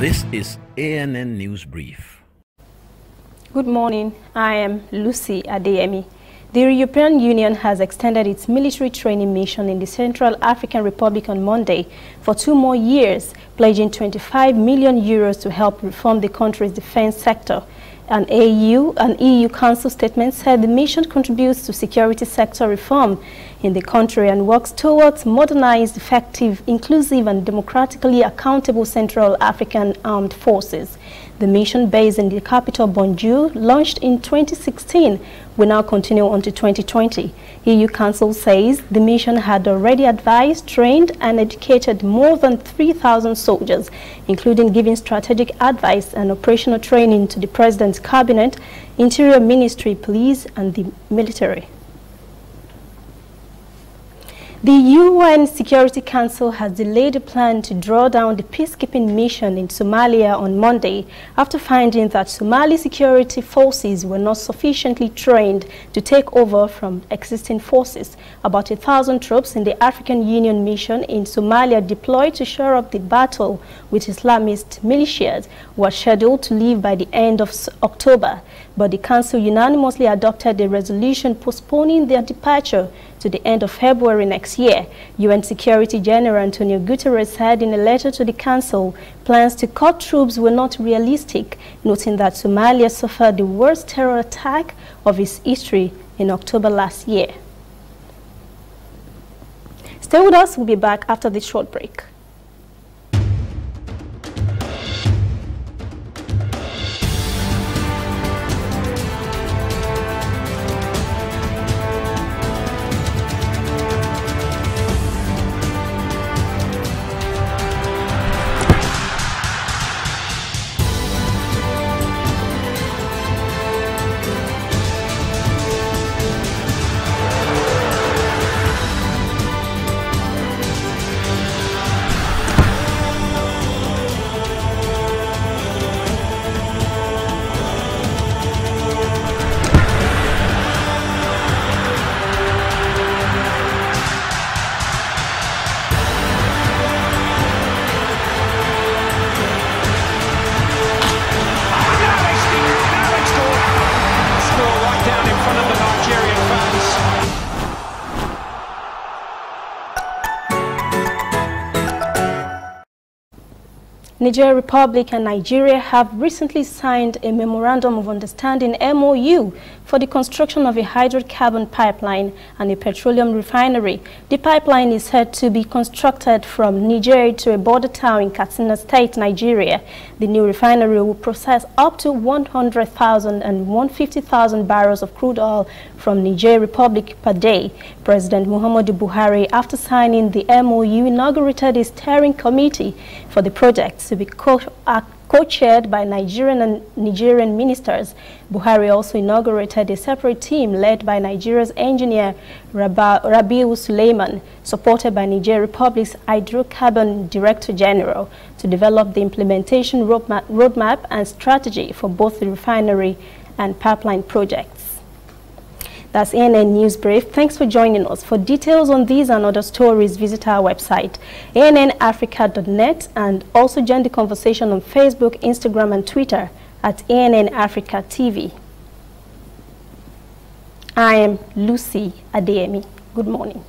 This is ANN News Brief. Good morning. I am Lucy Adeyemi. The European Union has extended its military training mission in the Central African Republic on Monday for 2 more years, pledging 25 million euros to help reform the country's defense sector. An EU Council statement said the mission contributes to security sector reform in the country and works towards modernized, effective, inclusive and democratically accountable Central African Armed Forces. The mission, based in the capital Banjul, launched in 2016, will now continue until 2020. EU Council says the mission had already advised, trained and educated more than 3,000 soldiers, including giving strategic advice and operational training to the President's Cabinet, Interior Ministry, Police and the military. The UN Security Council has delayed a plan to draw down the peacekeeping mission in Somalia on Monday after finding that Somali security forces were not sufficiently trained to take over from existing forces. About 1,000 troops in the African Union mission in Somalia deployed to shore up the battle with Islamist militias were scheduled to leave by the end of October, but the Council unanimously adopted a resolution postponing their departure to the end of February next year. UN Security General Antonio Guterres said in a letter to the Council, plans to cut troops were not realistic, noting that Somalia suffered the worst terror attack of its history in October last year. Stay with us, we'll be back after this short break. Niger Republic and Nigeria have recently signed a Memorandum of Understanding MOU for the construction of a hydrocarbon pipeline and a petroleum refinery. The pipeline is said to be constructed from Niger to a border town in Katsina State, Nigeria. The new refinery will process up to 100,000 and 150,000 barrels of crude oil from Niger Republic per day. President Muhammadu Buhari, after signing the MOU, inaugurated a steering committee for the project to be co-chaired by Nigerian and Nigerian ministers. Buhari also inaugurated a separate team led by Nigeria's engineer Rabiu Suleiman, supported by Niger Republic's Hydrocarbon Director General, to develop the implementation roadmap and strategy for both the refinery and pipeline projects. That's ANN News Brief. Thanks for joining us. For details on these and other stories, visit our website, annafrica.net, and also join the conversation on Facebook, Instagram, and Twitter at ANN Africa TV. I am Lucy Adeyemi. Good morning.